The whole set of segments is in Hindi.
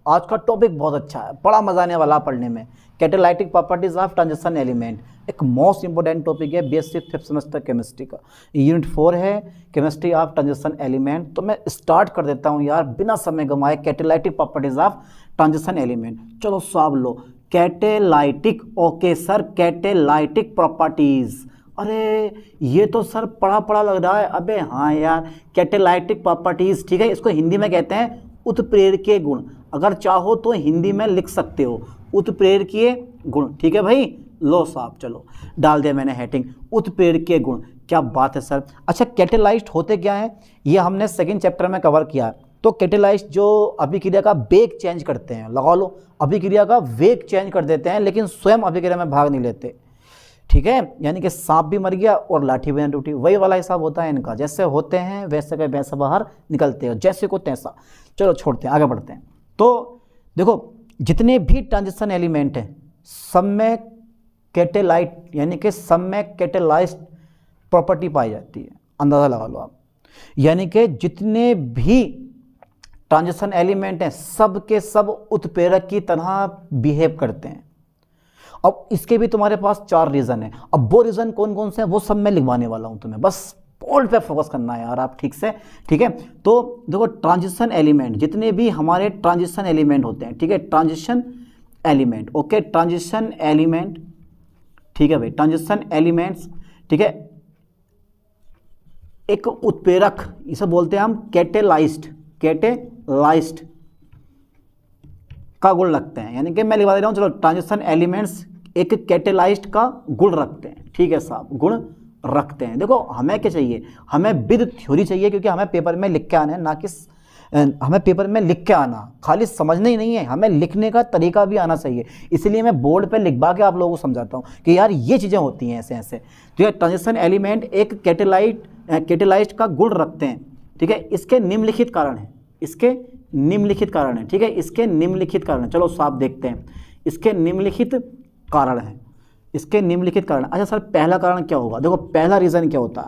आज का टॉपिक बहुत अच्छा है, बड़ा मजा आने वाला पढ़ने में। Catalytic properties of transition element एक मोस्ट इंपोर्टेंट टॉपिक है बेसिक 5th सेमेस्टर केमिस्ट्री का। यूनिट 4 है केमिस्ट्री ऑफ ट्रांजिशन एलिमेंट। तो मैं स्टार्ट कर देता हूँ यार बिना समय गंवाए, catalytic properties of transition element. चलो सब लो catalytic, okay sir, catalytic properties. अरे ये तो सर पढ़ा पढ़ा लग रहा है। अबे हाँ यार, कैटालाइटिक प्रॉपर्टीज, ठीक है, इसको हिंदी में कहते हैं उत्प्रेरकीय गुण। अगर चाहो तो हिंदी में लिख सकते हो उत्प्रेरकीय गुण, ठीक है भाई। लो साहब, चलो डाल दिया मैंने हेडिंग उत्प्रेरकीय गुण। क्या बात है सर। अच्छा, कैटालाइस्ट होते क्या है ये हमने सेकंड चैप्टर में कवर किया। तो कैटालाइस्ट जो अभिक्रिया का वेग चेंज करते हैं, लगा लो अभिक्रिया का वेग चेंज कर देते हैं, लेकिन स्वयं अभिक्रिया में भाग नहीं लेते, ठीक है। यानी कि सांप भी मर गया और लाठी भी न टूटी, वही वाला हिसाब होता है इनका। जैसे होते हैं वैसे के वैसे बाहर निकलते हैं, जैसे को तैसा। चलो छोड़ते हैं, आगे बढ़ते हैं। तो देखो जितने भी ट्रांजिशन एलिमेंट हैं सब में कैटालाइट यानी कि सब में कैटालाइस्ट प्रॉपर्टी पाई जाती है, अंदाज़ा लगा लो आप। यानी कि जितने भी ट्रांजिशन एलिमेंट हैं सब के सब उत्प्रेरक की तरह बिहेव करते हैं। अब इसके भी तुम्हारे पास 4 रीज़न है। अब वो रीज़न कौन कौन से हैं वो सब मैं लिखवाने वाला हूं तुम्हें, बस बोल्ड पे फोकस करना है यार आप, ठीक से, ठीक है। तो देखो ट्रांजिशन एलिमेंट, जितने भी हमारे ट्रांजिशन एलिमेंट होते हैं, ठीक है, transition element, okay, transition element, ठीक है भाई, ट्रांजिशन एलिमेंट्स, ठीक है, एक उत्प्रेरक, इसे बोलते हैं हम कैटालाइस्ट, कैटालाइस्ट का गुण रखते हैं। यानी कि मैं लिखवा दे रहा हूं, चलो ट्रांजिशन एलिमेंट्स एक कैटालाइस्ट का गुण रखते हैं, ठीक है साहब, गुण रखते हैं। देखो हमें क्या चाहिए, हमें विद थ्योरी चाहिए, क्योंकि हमें पेपर में लिख के आना है, ना कि हमें पेपर में लिख के आना खाली समझना ही नहीं है, हमें लिखने का तरीका भी आना चाहिए। इसलिए मैं बोर्ड पे लिखवा के आप लोगों को समझाता हूँ कि यार ये चीज़ें होती हैं ऐसे ऐसे। तो ये ट्रांजिशन एलिमेंट एक कैटालाइस्ट का गुण रखते हैं, ठीक है। इसके निम्नलिखित कारण है, इसके निम्नलिखित कारण है, ठीक है, इसके निम्नलिखित कारण। चलो साफ देखते हैं, इसके निम्नलिखित कारण है, इसके निम्नलिखित कारण। अच्छा सर पहला कारण क्या होगा, देखो पहला रीज़न क्या होता है,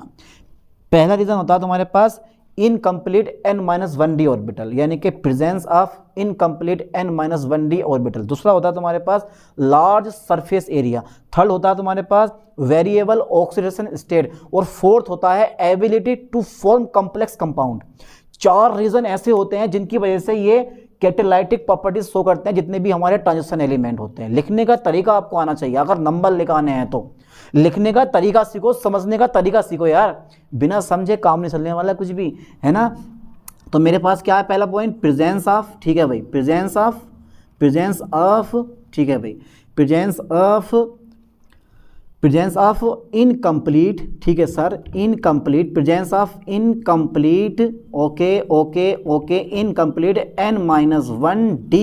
पहला रीज़न होता है तुम्हारे पास इनकम्प्लीट n-1d ऑर्बिटल, यानी कि presence of incomplete n-1d orbital. दूसरा होता है तुम्हारे पास लार्ज सरफेस एरिया। थर्ड होता है तुम्हारे पास वेरिएबल ऑक्सीडेशन स्टेट। और फोर्थ होता है ability to form complex compound. 4 reason ऐसे होते हैं जिनकी वजह से ये कैटालाइटिक प्रॉपर्टीज शो करते हैं जितने भी हमारे ट्रांजिशन एलिमेंट होते हैं। लिखने का तरीका आपको आना चाहिए, अगर नंबर लिखाने हैं तो लिखने का तरीका सीखो, समझने का तरीका सीखो यार, बिना समझे काम नहीं चलने वाला कुछ भी, है ना। तो मेरे पास क्या है पहला पॉइंट, प्रेजेंस ऑफ, ठीक है भाई, प्रेजेंस ऑफ, ठीक है भाई, प्रेजेंस ऑफ इनकम्प्लीट, ठीक है sir, incomplete, presence of incomplete, okay okay okay, incomplete n-1d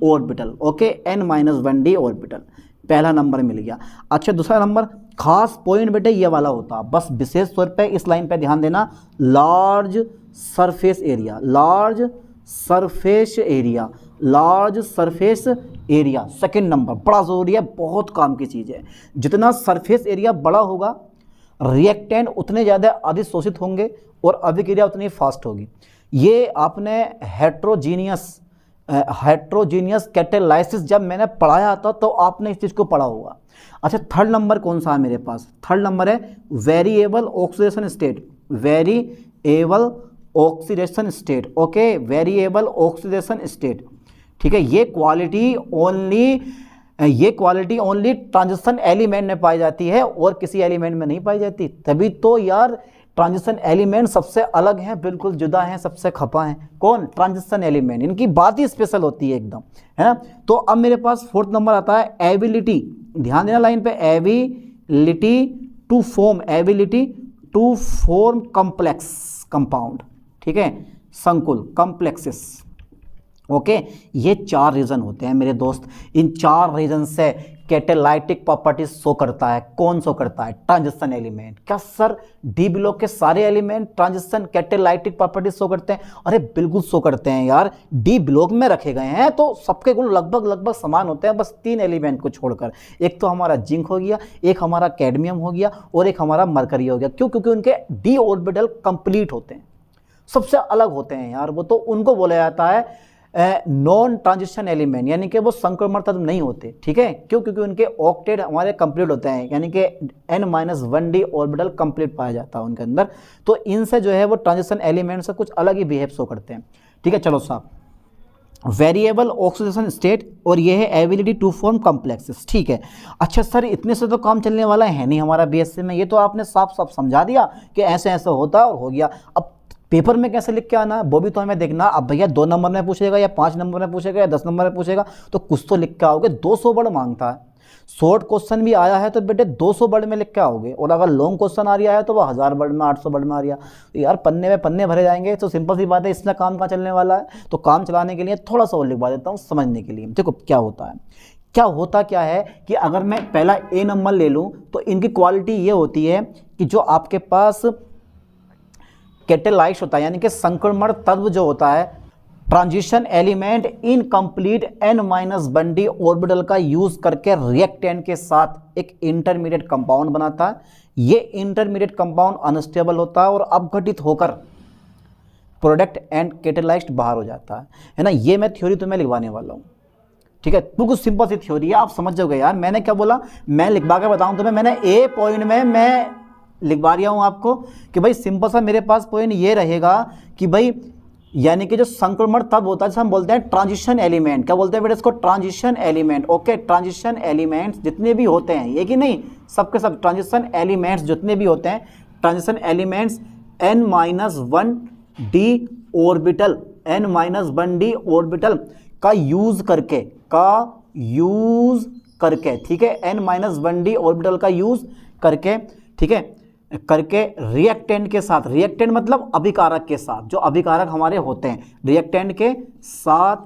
orbital, okay, n-1d orbital, पहला नंबर मिल गया। अच्छा दूसरा नंबर, खास पॉइंट बेटे ये वाला होता, बस विशेष तौर पे इस लाइन पे ध्यान देना, large surface area, large surface area, large surface area, second number बड़ा ज़रूरी है, बहुत काम की चीज़ है। जितना सरफेस एरिया बड़ा होगा रिएक्टेंट उतने ज़्यादा अधिशोषित होंगे और अभिक्रिया उतनी फास्ट होगी। ये आपने हेट्रोजीनियस कैटालाइसिस जब मैंने पढ़ाया था तो आपने इस चीज़ को पढ़ा होगा। अच्छा थर्ड नंबर कौन सा है मेरे पास, थर्ड नंबर है variable oxidation state, variable oxidation state, okay, variable oxidation state, ठीक है। ये क्वालिटी ओनली ट्रांजिशन एलिमेंट में पाई जाती है और किसी एलिमेंट में नहीं पाई जाती। तभी तो यार ट्रांजिशन एलिमेंट सबसे अलग हैं, बिल्कुल जुदा हैं, सबसे खफा हैं। कौन, ट्रांजिशन एलिमेंट, इनकी बात ही स्पेशल होती है एकदम, है ना। तो अब मेरे पास फोर्थ नंबर आता है एबिलिटी, ध्यान देना लाइन पे, ability to form complex compound, ठीक है, संकुल, कॉम्प्लेक्सेस, ओके। ये 4 रीज़न होते हैं मेरे दोस्त। इन 4 रीज़न से कैटालाइटिक प्रॉपर्टीज शो करता है। कौन शो करता है, ट्रांजिशन एलिमेंट। क्या सर डी ब्लॉक के सारे element transition catalytic properties show करते हैं? अरे बिल्कुल शो करते हैं यार, डी ब्लॉक में रखे गए हैं तो सबके गुण लगभग समान होते हैं, बस 3 एलिमेंट को छोड़कर। एक तो हमारा जिंक हो गया, एक हमारा कैडमियम हो गया और एक हमारा मरकरी हो गया। क्यों? क्योंकि उनके डी ऑर्बिटल कंप्लीट होते हैं, सबसे अलग होते हैं यार वो, तो उनको बोला जाता है नॉन ट्रांजिशन एलिमेंट, यानी कि वो संक्रमण तत्व नहीं होते, ठीक है। क्यों? क्योंकि उनके ऑक्टेट हमारे कंप्लीट होते हैं, यानी कि n-1d ऑर्बिटल कंप्लीट पाया जाता है उनके अंदर। तो इनसे जो है वो ट्रांजिशन एलिमेंट से कुछ अलग ही बिहेव शो करते हैं, ठीक है। चलो साहब, वेरिएबल ऑक्सीडेशन स्टेट, और ये है एबिलिटी टू फॉर्म कॉम्प्लेक्सेस, ठीक है। अच्छा सर, इतने से तो काम चलने वाला है नहीं हमारा बीएससी में, ये तो आपने साफ साफ समझा दिया कि ऐसे ऐसे होता है और हो गया। अब पेपर में कैसे लिख के आना वो भी तो हमें देखना। अब भैया 2 नंबर में पूछेगा या 5 नंबर में पूछेगा या 10 नंबर में पूछेगा, तो कुछ तो लिख के आओगे। 200 वर्ड मांगता है, शॉर्ट क्वेश्चन भी आया है तो बेटे 200 वर्ड में लिख के आओगे, और अगर लॉन्ग क्वेश्चन आ रहा है तो वो 1000 वर्ड में, 800 वर्ड में आ रहा है। तो यार पन्ने में पन्ने भरे जाएंगे, तो सिंपल सी बात है, इसमें काम कहाँ चलने वाला है। तो काम चलाने के लिए थोड़ा सा और लिखवा देता हूँ समझने के लिए। देखो क्या होता है, क्या है कि अगर मैं पहला ए नंबर ले लूँ तो इनकी क्वालिटी ये होती है कि जो आपके पास कैटेलाइट होता है, यानी कि संक्रमण तत्व जो होता है, transition element incomplete n-1d orbital का यूज करके रिएक्टेंट के साथ एक इंटरमीडिएट कंपाउंड बनाता है। ये इंटरमीडिएट कंपाउंड अनस्टेबल होता है और अपघटित होकर प्रोडक्ट एंड कैटेलाइज्ड बाहर हो जाता है ना। ये मैं थ्योरी तुम्हें लिखवाने वाला हूँ, ठीक है। बिल्कुल सिंपल सी थ्योरी है, आप समझ जाओगे यार। मैंने क्या बोला, मैं लिखवा के बताऊँ तुम्हें, मैंने ए पॉइंट में मैं लिखवा रहा हूँ आपको कि भाई सिंपल सा मेरे पास पॉइंट ये रहेगा कि भाई यानी कि जो संक्रमण तब होता है जैसे हम बोलते हैं ट्रांजिशन एलिमेंट, क्या बोलते हैं बेटा इसको, transition element. Okay, transition elements जितने भी होते हैं, ये कि नहीं, सबके सब ट्रांजिशन एलिमेंट्स जितने भी होते हैं, transition elements n-1d orbital, n-1d orbital का यूज करके, ठीक है, n-1d ऑर्बिटल का यूज करके, ठीक है, करके रिएक्टेंट के साथ, रिएक्टेंट मतलब अभिकारक के साथ, जो अभिकारक हमारे होते हैं रिएक्टेंट के साथ,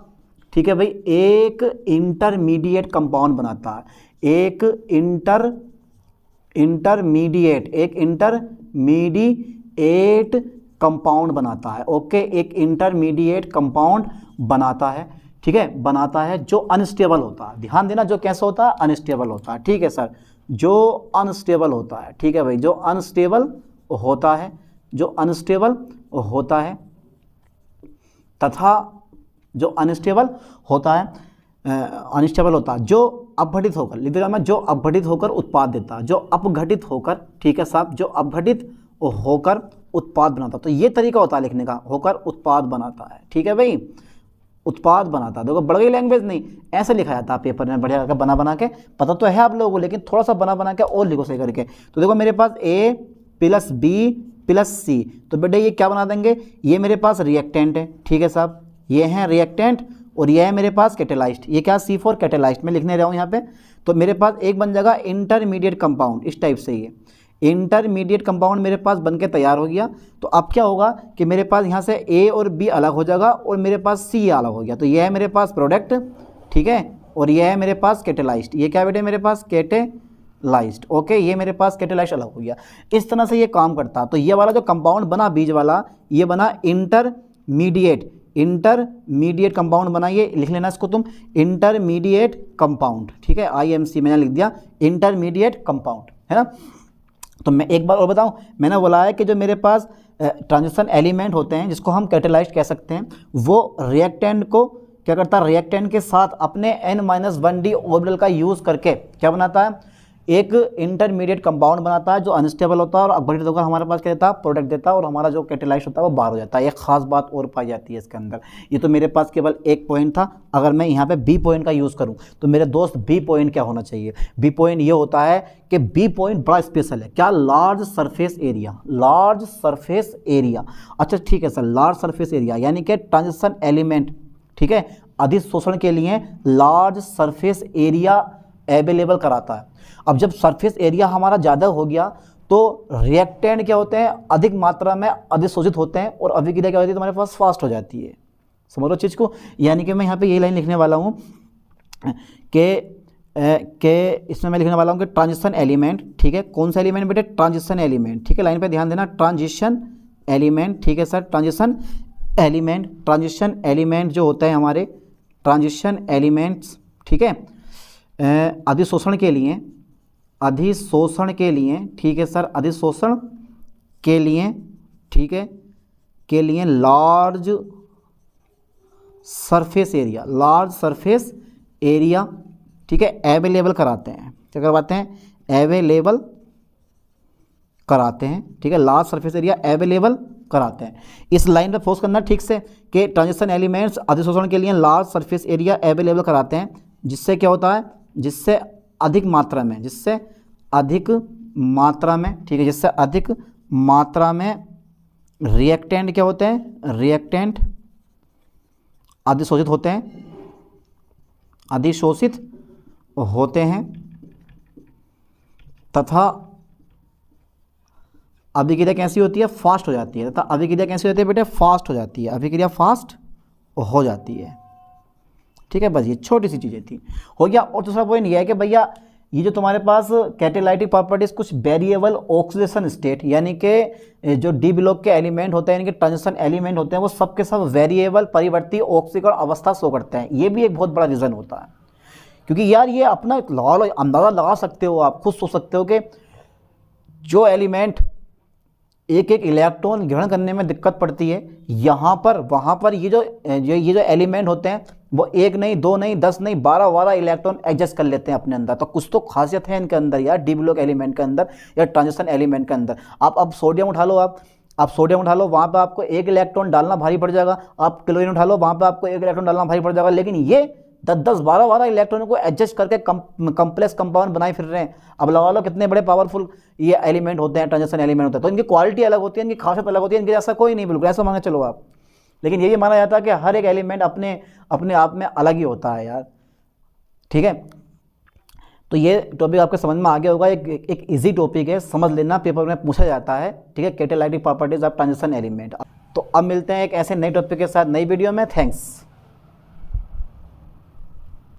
ठीक है भाई, एक इंटरमीडिएट कंपाउंड बनाता है, एक इंटरमीडिएट कंपाउंड बनाता है। ओके, एक इंटरमीडिएट कंपाउंड बनाता है, ठीक है, बनाता है जो अनस्टेबल होता है। ध्यान देना, जो कैसा होता है, अनस्टेबल होता है, ठीक है सर, जो अनस्टेबल होता है, ठीक है भाई, जो अनस्टेबल होता है, जो अनस्टेबल होता है, तथा जो अनस्टेबल होता है, जो अपघटित होकर, लिख देगा मैं, जो अपघटित होकर उत्पाद देता है, जो अपघटित होकर, ठीक है साहब, जो अपघटित होकर उत्पाद बनाता। तो ये तरीका होता है लिखने का, होकर उत्पाद बनाता है, ठीक है भाई, उत्पाद बनाता है। देखो बड़ी लैंग्वेज नहीं, ऐसे लिखा जाता है पेपर में, बढ़िया करके बना के, पता तो है आप लोगों को, लेकिन थोड़ा सा बना के और लिखो सही करके। तो देखो मेरे पास A + B + C, तो बेटा ये क्या बना देंगे, ये मेरे पास रिएक्टेंट है, ठीक है साहब, ये है रिएक्टेंट, और ये है मेरे पास कैटेलाइस्ट, ये क्या C4 कैटेलाइस्ट में लिखने रहा हूँ यहाँ पे। तो मेरे पास एक बन जाएगा इंटरमीडिएट कंपाउंड, इस टाइप से ये इंटरमीडिएट कंपाउंड मेरे पास बनके तैयार हो गया। तो अब क्या होगा कि मेरे पास यहाँ से A और B अलग हो जाएगा और मेरे पास C अलग हो गया। तो ये है मेरे पास प्रोडक्ट, ठीक है, और ये है मेरे पास कैटेलाइस्ट, ये क्या बेटे मेरे पास कैटेलाइस्ट। ओके, ये मेरे पास कैटेलाइस्ट अलग हो गया। इस तरह से ये काम करता। तो ये वाला जो कंपाउंड बना बीच वाला, ये बना इंटरमीडिएट कंपाउंड बना, ये लिख लेना इसको तुम, इंटरमीडिएट कंपाउंड, ठीक है, IMC मैंने लिख दिया, इंटरमीडिएट कंपाउंड, है ना। तो मैं एक बार और बताऊं, मैंने बोला है कि जो मेरे पास ट्रांजिशन एलिमेंट होते हैं जिसको हम कैटेलाइस्ट कह सकते हैं, वो रिएक्टेंट को क्या करता है, रिएक्टेंट के साथ अपने n-1d ऑर्बिटल का यूज़ करके क्या बनाता है, एक इंटरमीडिएट कंपाउंड बनाता है जो अनस्टेबल होता है और अपघटित होकर हमारे पास क्या देता है, प्रोडक्ट देता है, और हमारा जो कैटेलाइस्ट होता है वो बाहर हो जाता है। एक खास बात और पाई जाती है इसके अंदर। ये तो मेरे पास केवल एक पॉइंट था, अगर मैं यहाँ पे बी पॉइंट का यूज़ करूँ तो मेरे दोस्त बी पॉइंट क्या होना चाहिए, बी पॉइंट ये होता है कि बी पॉइंट बड़ा स्पेशल है, क्या, large surface area, large surface area. अच्छा ठीक है सर, लार्ज सरफेस एरिया यानी कि ट्रांजिशन एलिमेंट, ठीक है, अधिशोषण के लिए लार्ज सरफेस एरिया अवेलेबल कराता है। अब जब सरफेस एरिया हमारा ज़्यादा हो गया तो रिएक्टेंट क्या होते हैं, अधिक मात्रा में अधिशोषित होते हैं और अभिक्रिया क्या होती है तुम्हारे पास, फास्ट हो जाती है। समझ लो चीज़ को, यानी कि मैं यहाँ पे ये लाइन लिखने वाला हूँ कि इसमें मैं लिखने वाला हूँ कि ट्रांजिशन एलिमेंट, ठीक है, कौन सा एलिमेंट बेटे, ट्रांजिशन एलिमेंट, ठीक है, लाइन पे ध्यान देना, ट्रांजिशन एलिमेंट, ठीक है सर, ट्रांजिशन एलिमेंट जो होता है हमारे ट्रांजिशन एलिमेंट्स, ठीक है, अधिशोषण के लिए, ठीक है सर, अधिशोषण के लिए, ठीक है, के लिए large surface area, large surface area, ठीक है, अवेलेबल कराते हैं। क्या करवाते हैं? अवेलेबल कराते हैं, ठीक है, लार्ज सरफेस एरिया अवेलेबल कराते हैं। इस लाइन पे फोकस करना ठीक से कि ट्रांजिशन एलिमेंट्स अधिशोषण के लिए लार्ज सरफेस एरिया अवेलेबल कराते हैं, जिससे क्या होता है? जिससे अधिक मात्रा में, जिससे अधिक मात्रा में, ठीक है, जिससे अधिक मात्रा में रिएक्टेंट क्या होते हैं? रिएक्टेंट अधिशोषित होते हैं, अधिशोषित होते हैं तथा अभिक्रिया कैसी होती है? फास्ट हो जाती है। तथा अभिक्रिया कैसी होती है बेटे? फास्ट हो जाती है। अभिक्रिया फास्ट हो जाती है, ठीक है। बस ये छोटी सी चीज़ें थी, हो गया। और दूसरा पॉइंट ये है कि भैया ये जो तुम्हारे पास कैटालाइटिक प्रॉपर्टीज कुछ वेरिएबल ऑक्सीडेशन स्टेट, यानी कि जो डी ब्लॉक के एलिमेंट होते हैं, यानी कि ट्रांजिशन एलिमेंट होते हैं, वो सब के सब वेरिएबल परिवर्ती ऑक्सीकरण अवस्था शो करते हैं। ये भी एक बहुत बड़ा रीज़न होता है, क्योंकि यार ये अपना अंदाज़ा लगा सकते हो, आप खुद सोच सकते हो कि जो एलिमेंट एक एक इलेक्ट्रॉन ग्रहण करने में दिक्कत पड़ती है, यहाँ पर वहाँ पर ये जो एलिमेंट होते हैं वो एक नहीं, दो नहीं, 10 नहीं, 12 इलेक्ट्रॉन एडजस्ट कर लेते हैं अपने अंदर। तो कुछ तो खासियत है इनके अंदर यार, डी ब्लॉक एलिमेंट के अंदर या ट्रांजिशन एलिमेंट के अंदर। आप अब सोडियम उठा लो, आप सोडियम उठा लो, वहाँ पे आपको एक इलेक्ट्रॉन डालना भारी पड़ जाएगा। आप क्लोरीन उठा लो, वहाँ पे आपको एक इलेक्ट्रॉन डालना भारी पड़ जाएगा। लेकिन ये 10-10, 12 इलेक्ट्रॉनों को एडजस्ट करके कम्प्लेक्स कंपाउंड बनाए फिर रहे हैं। अब लगा लो कितने बड़े पावरफुल ये एलिमेंट होते हैं, ट्रांजिशन एलिमेंट होते हैं। तो इनकी क्वालिटी अलग होती है, इनकी खासियत अलग होती है, इनके जैसा कोई नहीं बिल्कुल, ऐसा माना चलो आप। लेकिन ये माना जाता है कि हर एक एलिमेंट अपने आप में अलग ही होता है यार, ठीक है। तो ये टॉपिक आपके समझ में आ गया होगा। एक इजी टॉपिक है, समझ लेना, पेपर में पूछा जाता है, ठीक है, catalytic properties of transition element. तो अब मिलते हैं एक ऐसे नए टॉपिक के साथ नई वीडियो में। थैंक्स।